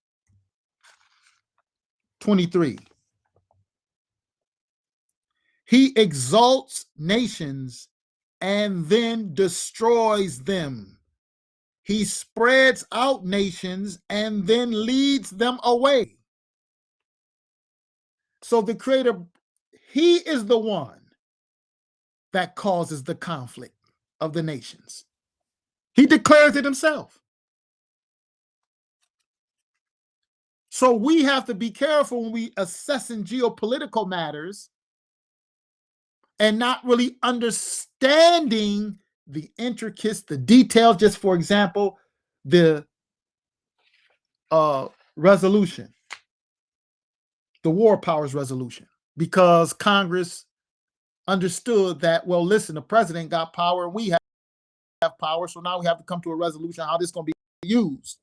23. He exalts nations and then destroys them. He spreads out nations and then leads them away. So the Creator, he is the one that causes the conflict of the nations. He declares it himself. So we have to be careful when we assessing geopolitical matters and not really understanding the intricacies, the details. Just for example, the resolution, the war powers resolution, because Congress understood that, well, listen, the president got power and we have power, so now we have to come to a resolution how this is going to be used.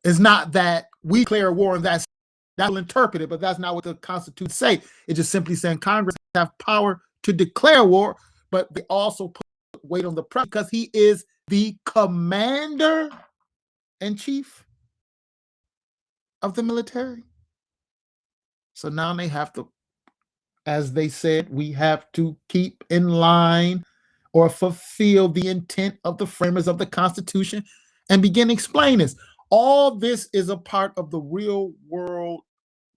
It's not that we declare war and that will interpret it, but that's not what the Constitution say. It's just simply saying Congress have power to declare war, but they also put weight on the president because he is the commander in chief of the military. So now they have to, as they said, we have to keep in line or fulfill the intent of the framers of the Constitution and begin to explain this. All this is a part of the real world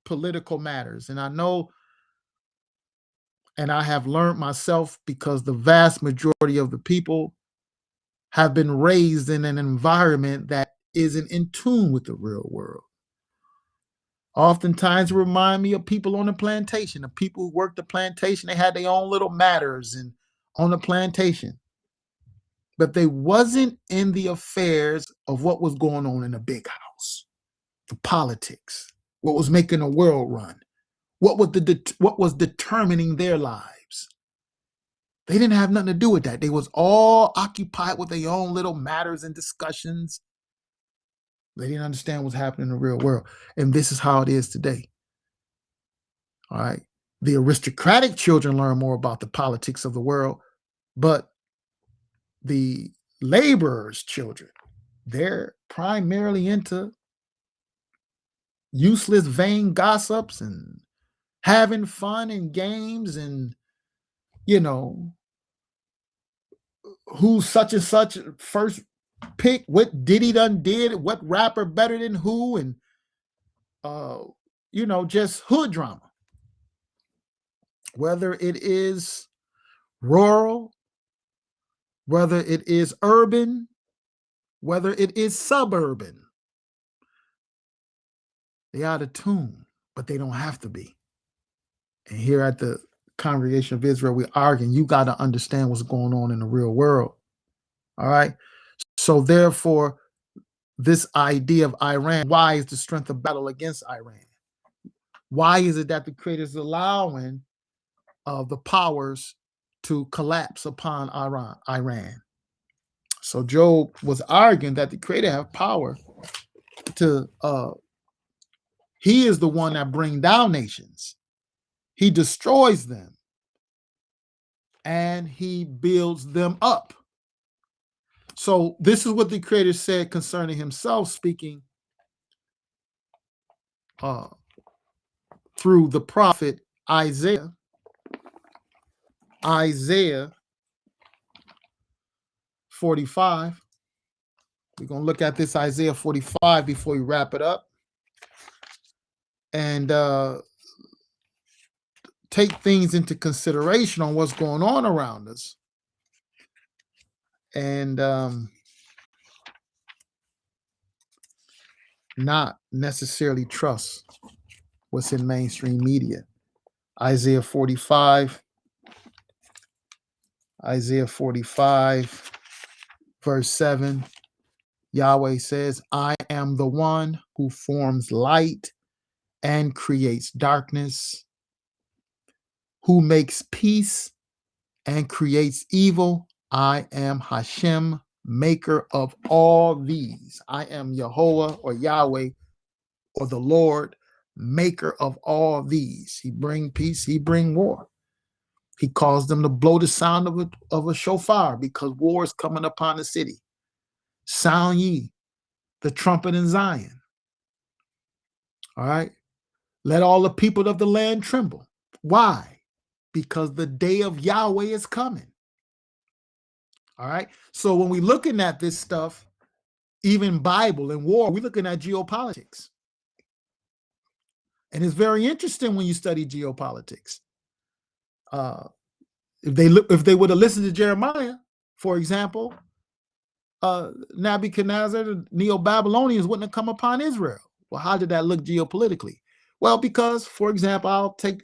political matters. And I know, and I have learned myself, because the vast majority of the people have been raised in an environment that isn't in tune with the real world. Oftentimes remind me of people on the plantation, the people who worked the plantation. They had their own little matters and on the plantation, but they wasn't in the affairs of what was going on in the big house, the politics, what was making the world run, what was determining their lives. They didn't have nothing to do with that. They was all occupied with their own little matters and discussions. They didn't understand what's happening in the real world. And this is how it is today. All right. The aristocratic children learn more about the politics of the world, but the laborers' children, they're primarily into useless, vain gossips and having fun and games and, who's such and such first pick, what Diddy done did, what rapper better than who, and, just hood drama. Whether it is rural, whether it is urban, whether it is suburban, they out of tune, but they don't have to be. And here at the Congregation of Israel, we're arguing, you got to understand what's going on in the real world. All right. So therefore, this idea of Iran, why is the strength of battle against Iran? Why is it that the Creator is allowing the powers to collapse upon Iran? So Job was arguing that the Creator have power to, he is the one that brings down nations. He destroys them and he builds them up. So this is what the Creator said concerning himself, speaking through the prophet Isaiah. Isaiah 45. We're going to look at this Isaiah 45 before we wrap it up. And take things into consideration on what's going on around us. And not necessarily trust what's in mainstream media. Isaiah 45, verse 7, Yahweh says, I am the one who forms light and creates darkness, who makes peace and creates evil. I am Hashem, maker of all these. I am Yehovah or Yahweh or the Lord, maker of all these. He bring peace, he bring war. He caused them to blow the sound of a shofar because war is coming upon the city. Sound ye the trumpet in Zion. All right. Let all the people of the land tremble. Why? Because the day of Yahweh is coming. All right. So when we're looking at this stuff, even Bible and war, we're looking at geopolitics. And it's very interesting when you study geopolitics. If they would have listened to Jeremiah, for example, Nebuchadnezzar, the Neo-Babylonians wouldn't have come upon Israel. Well, how did that look geopolitically? Well, because, for example,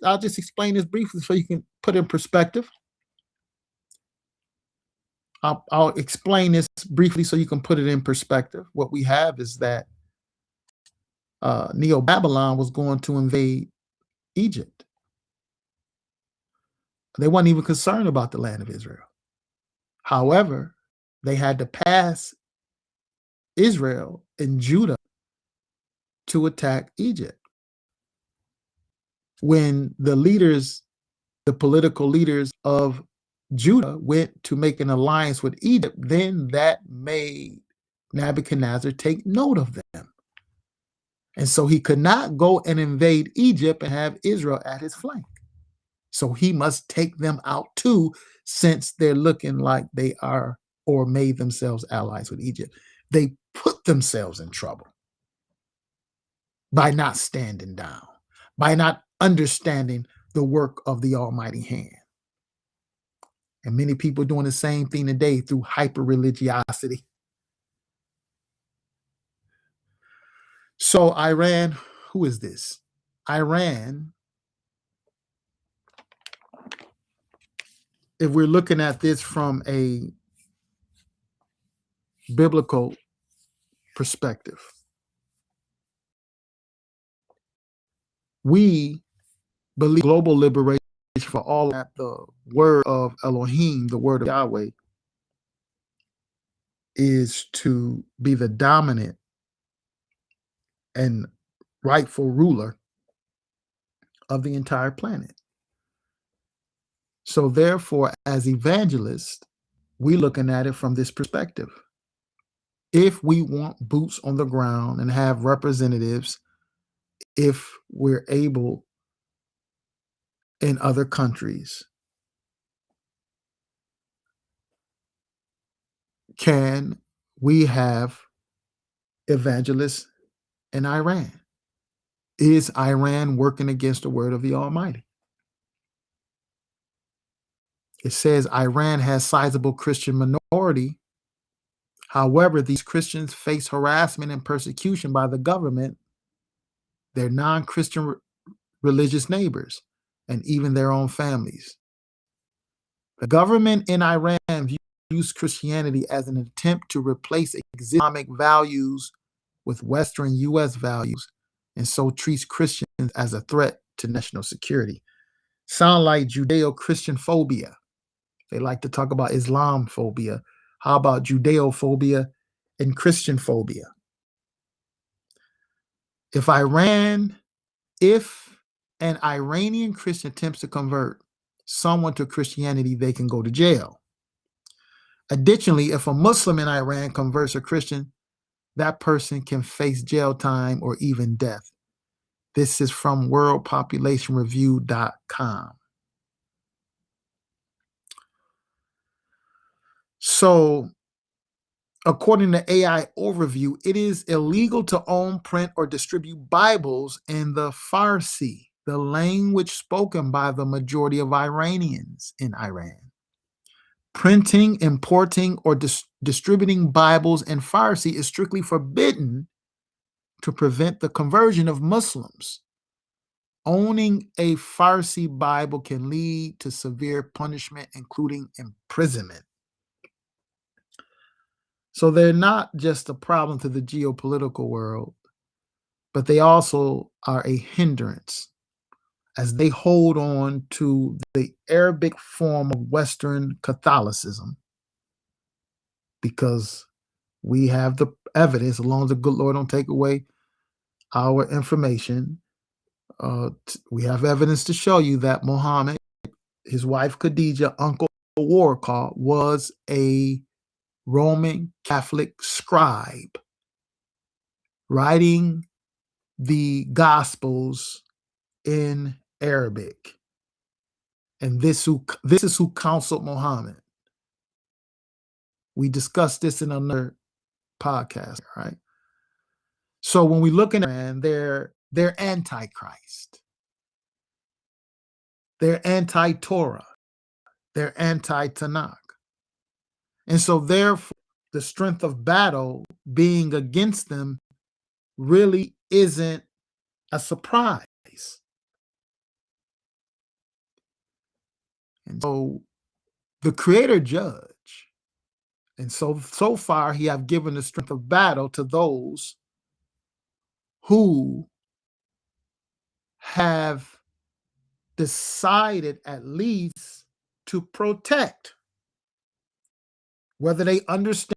I'll just explain this briefly so you can put it in perspective. I'll explain this briefly so you can put it in perspective. What we have is that Neo-Babylon was going to invade Egypt. They weren't even concerned about the land of Israel. However, they had to pass Israel and Judah to attack Egypt. When the political leaders of Judah went to make an alliance with Egypt, then that made Nebuchadnezzar take note of them. And so he could not go and invade Egypt and have Israel at his flank. So he must take them out too, since they're looking like they are or made themselves allies with Egypt. They put themselves in trouble by not standing down, by not understanding the work of the Almighty hand. And many people doing the same thing today through hyper-religiosity. So Iran, who is this? Iran, if we're looking at this from a biblical perspective, we believe global liberation for all that the word of Elohim, the word of Yahweh, is to be the dominant and rightful ruler of the entire planet. So therefore, as evangelists, we're looking at it from this perspective. If we want boots on the ground and have representatives, if we're able in other countries, can we have evangelists in Iran? Is Iran working against the word of the Almighty? It says Iran has sizable Christian minority. However, these Christians face harassment and persecution by the government, their non-Christian religious neighbors, and even their own families. The government in Iran views Christianity as an attempt to replace Islamic values with Western U.S. values, and so treats Christians as a threat to national security. Sound like Judeo-Christian phobia. They like to talk about Islam phobia. How about Judeo-phobia and Christian phobia? If an Iranian Christian attempts to convert someone to Christianity, they can go to jail. Additionally, if a Muslim in Iran converts a Christian, that person can face jail time or even death. This is from worldpopulationreview.com. So, according to AI Overview, it is illegal to own, print, or distribute Bibles in the Farsi, the language spoken by the majority of Iranians in Iran. Printing, importing, or distributing Bibles in Farsi is strictly forbidden to prevent the conversion of Muslims. Owning a Farsi Bible can lead to severe punishment, including imprisonment. So they're not just a problem to the geopolitical world, but they also are a hindrance as they hold on to the Arabic form of Western Catholicism, because we have the evidence, as long as the good Lord don't take away our information. We have evidence to show you that Muhammad, his wife Khadijah, Uncle Warqa, was a Roman Catholic scribe writing the Gospels in Arabic. And this is who counseled Muhammad. We discussed this in another podcast, right? So when we look at Iran, they're antichrist. They're anti-Torah. They're anti-Tanakh. And so therefore, the strength of battle being against them really isn't a surprise. And so the Creator judge. And so far, he have given the strength of battle to those who have decided at least to protect, whether they understand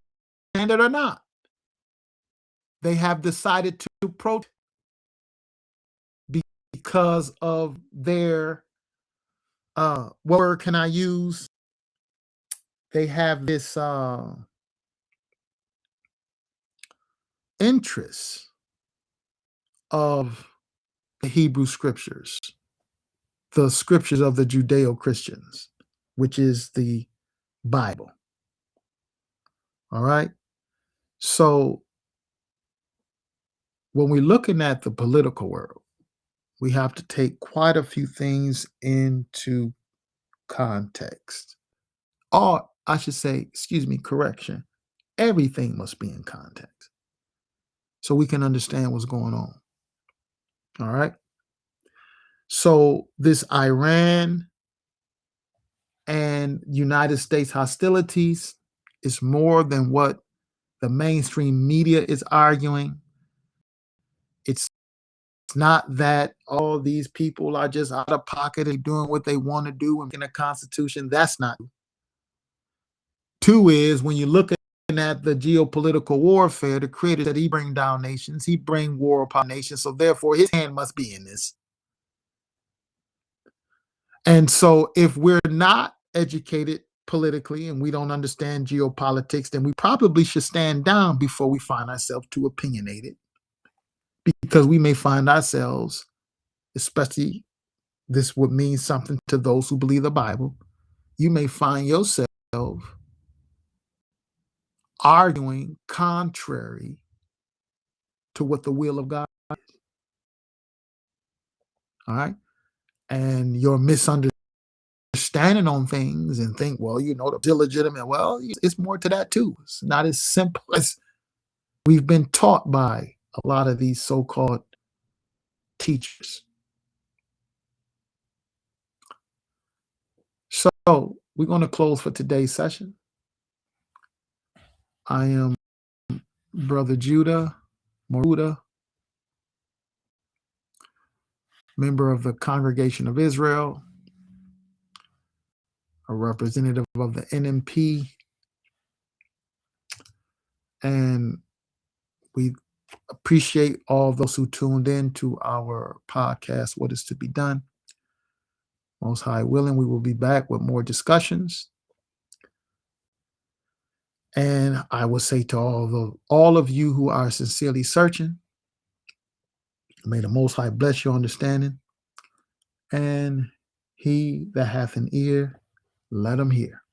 it or not. They have decided to protect because of their, what word can I use? They have this interest of the Hebrew scriptures, the scriptures of the Judeo-Christians, which is the Bible. All right. So when we're looking at the political world, we have to take quite a few things into context. Or I should say, correction, everything must be in context. so we can understand what's going on. All right. So this Iran and United States hostilities is more than what the mainstream media is arguing. It's not that all these people are just out of pocket and doing what they want to do in the Constitution. That's not. Two is when you look at the geopolitical warfare, the creator that he bring down nations, he bring war upon nations. So therefore his hand must be in this. And so if we're not educated politically and we don't understand geopolitics, then we probably should stand down before we find ourselves too opinionated, because we may find ourselves, especially this would mean something to those who believe the Bible, you may find yourself arguing contrary to what the will of God is. All right. And your misunderstanding on things and think, well, it's illegitimate. Well, it's more to that too. It's not as simple as we've been taught by a lot of these so-called teachers. So we're going to close for today's session. I am Brother Judah Moruda, member of the Congregation of Israel, a representative of the NMP, and we appreciate all those who tuned in to our podcast, What Is to Be Done. Most High willing, we will be back with more discussions. And I will say to all of you who are sincerely searching, may the Most High bless your understanding. And he that hath an ear, let him hear.